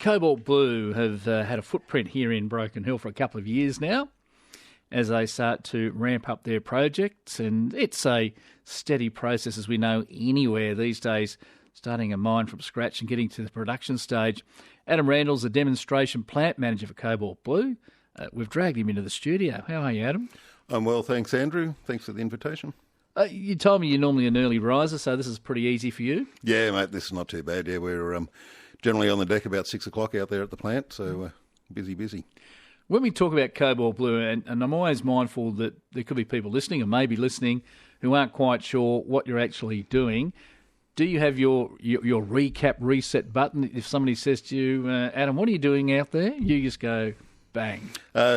Cobalt Blue have had a footprint here in Broken Hill for a couple of years now as they start to ramp up their projects. And it's a steady process, as we know, anywhere these days, starting a mine from scratch and getting to the production stage. Adam Randall's the demonstration plant manager for Cobalt Blue. We've dragged him into the studio. How are you, Adam? I'm well, thanks, Andrew. Thanks for the invitation. You told me you're normally an early riser, so this is pretty easy for you? Yeah, mate, this is not too bad. Yeah, we're generally on the deck about 6 o'clock out there at the plant, so busy. When we talk about Cobalt Blue, and I'm always mindful that there could be people listening or maybe listening who aren't quite sure what you're actually doing, do you have your recap reset button? If somebody says to you, Adam, what are you doing out there? You just go, bang.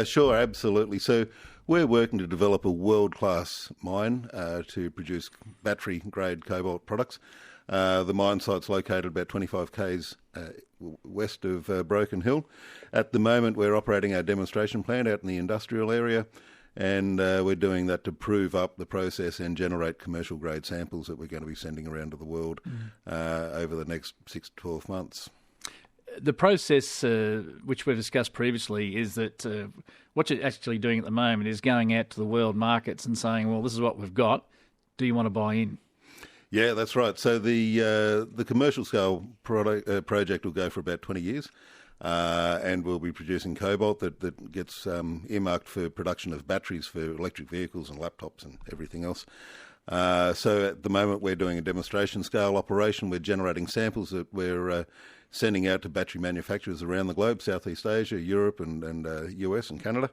Sure, absolutely. So we're working to develop a world-class mine to produce battery-grade cobalt products. The mine site's located about 25 k's west of Broken Hill. At the moment, we're operating our demonstration plant out in the industrial area, and we're doing that to prove up the process and generate commercial-grade samples that we're going to be sending around to the world over the next 6 to 12 months. The process, which we've discussed previously, is that what you're actually doing at the moment is going out to the world markets and saying, well, this is what we've got. Do you want to buy in? Yeah, that's right. So the commercial scale project will go for about 20 years, and we'll be producing cobalt that gets earmarked for production of batteries for electric vehicles and laptops and everything else. So at the moment we're doing a demonstration scale operation. We're generating samples that we're sending out to battery manufacturers around the globe, Southeast Asia, Europe and US and Canada.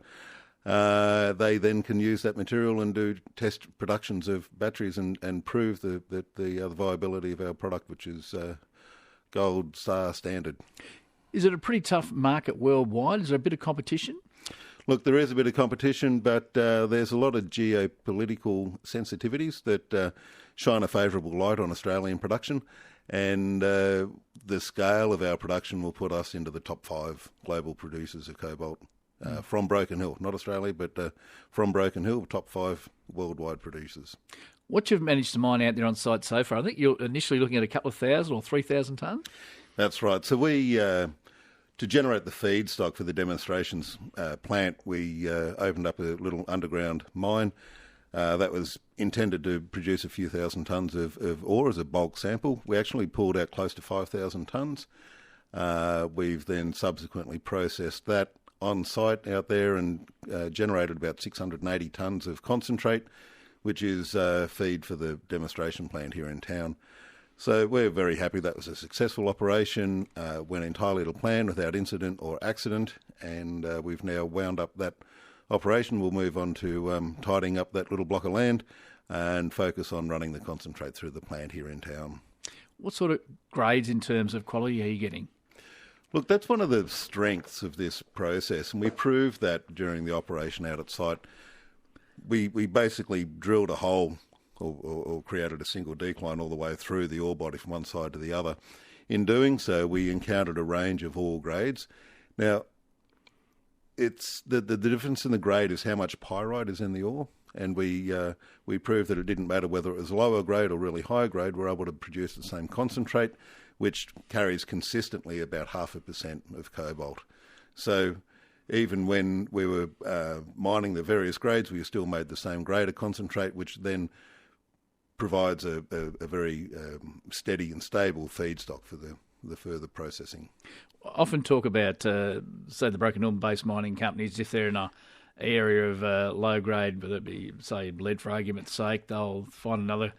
They then can use that material and do test productions of batteries and prove the viability of our product, which is gold star standard. Is it a pretty tough market worldwide? Is there a bit of competition? Look, there is a bit of competition, but there's a lot of geopolitical sensitivities that shine a favourable light on Australian production, and the scale of our production will put us into the top 5 global producers of cobalt. From Broken Hill, not Australia, but from Broken Hill, top 5 worldwide producers. What you've managed to mine out there on site so far, I think you're initially looking at a couple of thousand or 3,000 tonnes? That's right. So we, to generate the feedstock for the demonstrations plant, we opened up a little underground mine that was intended to produce a few thousand tonnes of ore as a bulk sample. We actually pulled out close to 5,000 tonnes. We've then subsequently processed that on site out there and generated about 680 tonnes of concentrate, which is feed for the demonstration plant here in town. So we're very happy that was a successful operation, went entirely to plan without incident or accident, and we've now wound up that operation. We'll move on to tidying up that little block of land and focus on running the concentrate through the plant here in town. What sort of grades in terms of quality are you getting? Look, that's one of the strengths of this process, and we proved that during the operation out at site. We basically drilled a hole or created a single decline all the way through the ore body from one side to the other. In doing so, we encountered a range of ore grades. Now, it's the difference in the grade is how much pyrite is in the ore, and we proved that it didn't matter whether it was lower grade or really high grade. We're able to produce the same concentrate, which carries consistently about 0.5% of cobalt. So even when we were mining the various grades, we still made the same grade of concentrate, which then provides a very steady and stable feedstock for the further processing. I often talk about, say, the Broken Hill-based mining companies, if they're in an area of low grade, whether it be, say, lead for argument's sake, they'll find another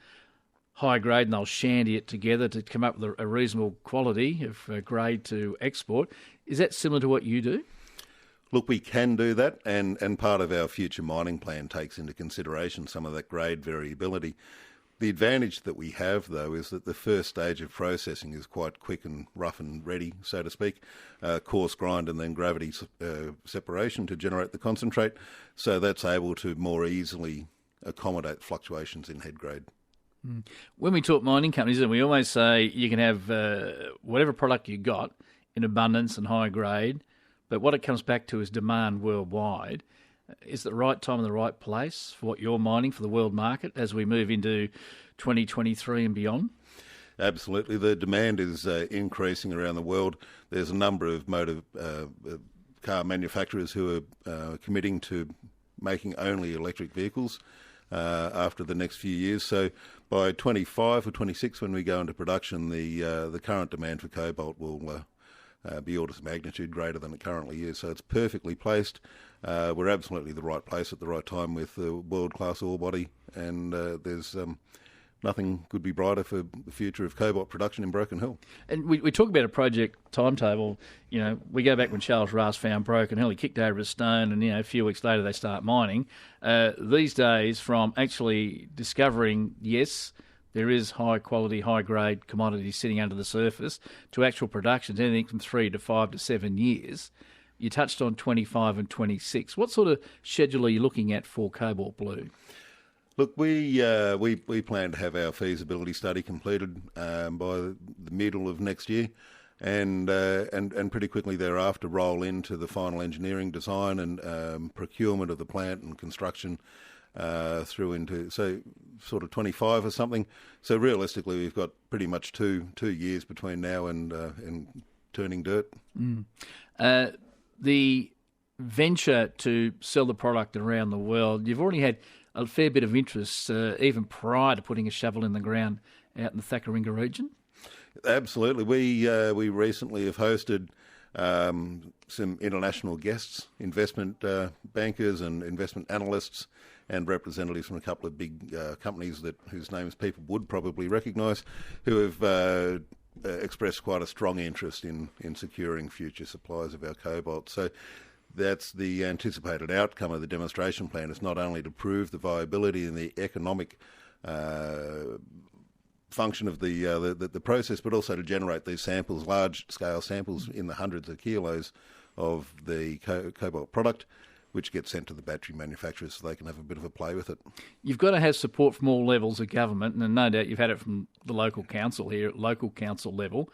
high grade and they'll shandy it together to come up with a reasonable quality of grade to export. Is that similar to what you do? Look, we can do that, and part of our future mining plan takes into consideration some of that grade variability. The advantage that we have, though, is that the first stage of processing is quite quick and rough and ready, so to speak, coarse grind and then gravity separation to generate the concentrate, so that's able to more easily accommodate fluctuations in head grade. When we talk mining companies, we always say you can have whatever product you got in abundance and high grade, but what it comes back to is demand worldwide. Is it the right time and the right place for what you're mining for the world market as we move into 2023 and beyond? Absolutely. The demand is increasing around the world. There's a number of motor car manufacturers who are committing to making only electric vehicles after the next few years. So by 25 or 26, when we go into production, the current demand for cobalt will be orders of magnitude greater than it currently is. So it's perfectly placed. We're absolutely the right place at the right time with the world-class ore body, and there's nothing could be brighter for the future of cobalt production in Broken Hill. And we talk about a project timetable. You know, we go back when Charles Ross found Broken Hill. He kicked over a stone, and a few weeks later they start mining. These days, from actually discovering, yes, there is high quality, high grade commodities sitting under the surface, to actual production, anything from 3 to 5 to 7 years. You touched on 25 and 26. What sort of schedule are you looking at for Cobalt Blue? Look, we plan to have our feasibility study completed by the middle of next year, and pretty quickly thereafter roll into the final engineering design and procurement of the plant and construction through into sort of 25 or something. So realistically, we've got pretty much two years between now and turning dirt. The venture to sell the product around the world, you've already had a fair bit of interest even prior to putting a shovel in the ground out in the Thackeringa region? Absolutely. We recently have hosted some international guests, investment bankers and investment analysts, and representatives from a couple of big companies whose names people would probably recognise, who have expressed quite a strong interest in securing future supplies of our cobalt. So that's the anticipated outcome of the demonstration plan, is not only to prove the viability and the economic function of the process, but also to generate these samples, large-scale samples in the hundreds of kilos of the cobalt product, which gets sent to the battery manufacturers so they can have a bit of a play with it. You've got to have support from all levels of government, and no doubt you've had it from the local council here at local council level.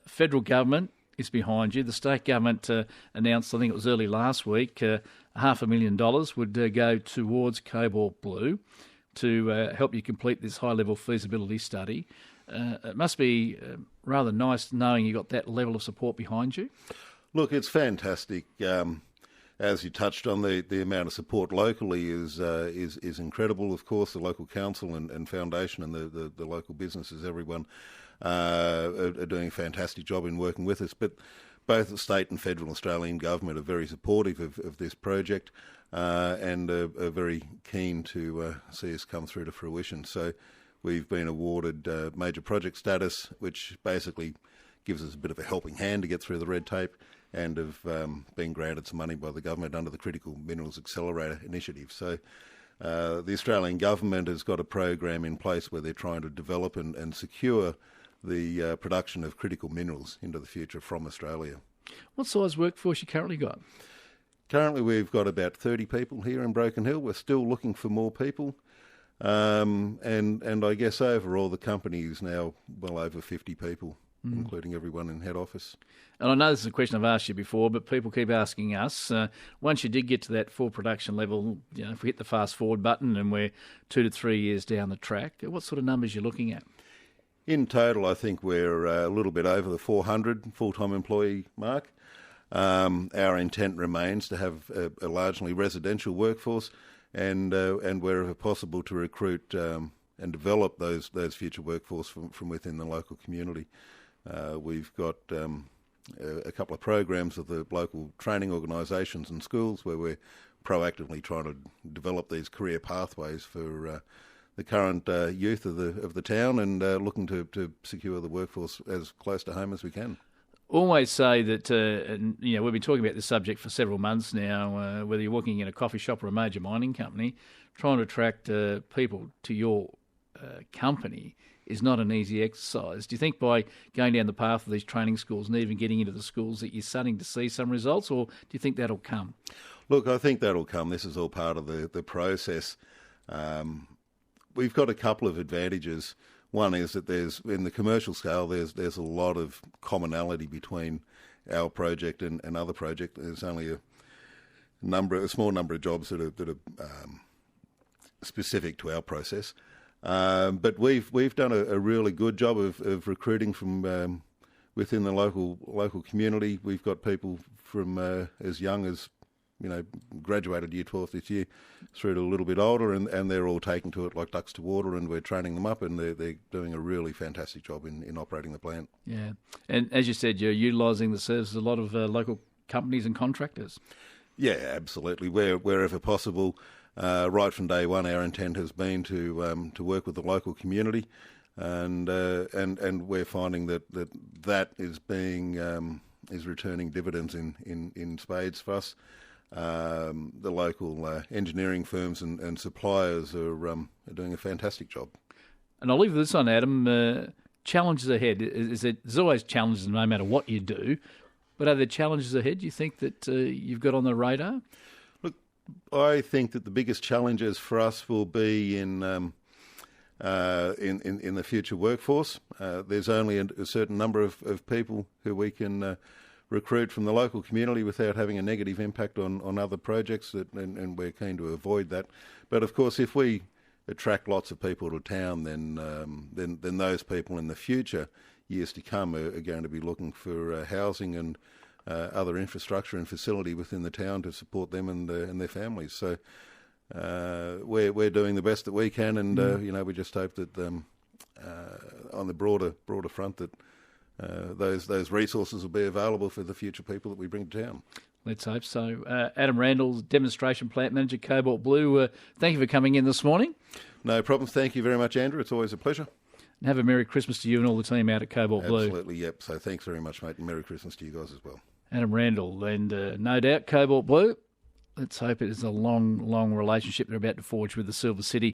Federal government is behind you. The state government announced, I think it was early last week, $500,000 would go towards Cobalt Blue to help you complete this high-level feasibility study. It must be rather nice knowing you got that level of support behind you. Look, it's fantastic. As you touched on, the amount of support locally is incredible. Of course, the local council and foundation and the local businesses, everyone are doing a fantastic job in working with us. But both the state and federal Australian government are very supportive of this project and are very keen to see us come through to fruition. So we've been awarded major project status, which basically gives us a bit of a helping hand to get through the red tape, and have been granted some money by the government under the Critical Minerals Accelerator initiative. So the Australian government has got a program in place where they're trying to develop and secure the production of critical minerals into the future from Australia. What size workforce you currently got? Currently we've got about 30 people here in Broken Hill. We're still looking for more people. And I guess overall the company is now well over 50 people, including everyone in head office. And I know this is a question I've asked you before, but people keep asking us, once you did get to that full production level, if we hit the fast forward button and we're 2 to 3 years down the track, what sort of numbers are you looking at? In total, I think we're a little bit over the 400 full-time employee mark. Our intent remains to have a largely residential workforce, and wherever possible to recruit and develop those future workforce from within the local community. We've got a couple of programs of the local training organisations and schools where we're proactively trying to develop these career pathways for the current youth of the town, and looking to secure the workforce as close to home as we can. Always say that, we've been talking about this subject for several months now, whether you're working in a coffee shop or a major mining company, trying to attract people to your company is not an easy exercise. Do you think by going down the path of these training schools and even getting into the schools that you're starting to see some results, or do you think that'll come? Look, I think that'll come. This is all part of the process. We've got a couple of advantages. One is that in the commercial scale, there's a lot of commonality between our project and other projects. There's only a small number of jobs that are specific to our process. But we've done a really good job of recruiting from within the local community. We've got people from as young as, graduated year 12 this year through to a little bit older, and they're all taking to it like ducks to water, and we're training them up, and they're doing a really fantastic job in operating the plant. Yeah, and as you said, you're utilising the services of a lot of local companies and contractors. Yeah, absolutely. Wherever possible, right from day one, our intent has been to work with the local community, and we're finding that is returning dividends in spades for us. The local engineering firms and suppliers are doing a fantastic job. And I'll leave this on, Adam. Challenges ahead. There's always challenges no matter what you do, but are there challenges ahead you think that you've got on the radar? Look, I think that the biggest challenges for us will be in the future workforce. There's only a certain number of people who we can recruit from the local community without having a negative impact on other projects, and we're keen to avoid that. But of course, if we attract lots of people to town, then those people in the future, years to come, are going to be looking for housing and other infrastructure and facility within the town to support them and their families. So we're doing the best that we can, and we just hope that on the broader front that those resources will be available for the future people that we bring to town. Let's hope so. Adam Randall, Demonstration Plant Manager, Cobalt Blue, thank you for coming in this morning. No problem. Thank you very much, Andrew. It's always a pleasure. And have a Merry Christmas to you and all the team out at Cobalt Blue. Absolutely, yep. So thanks very much, mate, and Merry Christmas to you guys as well. Adam Randall, and no doubt Cobalt Blue. Let's hope it is a long, long relationship they're about to forge with the Silver City.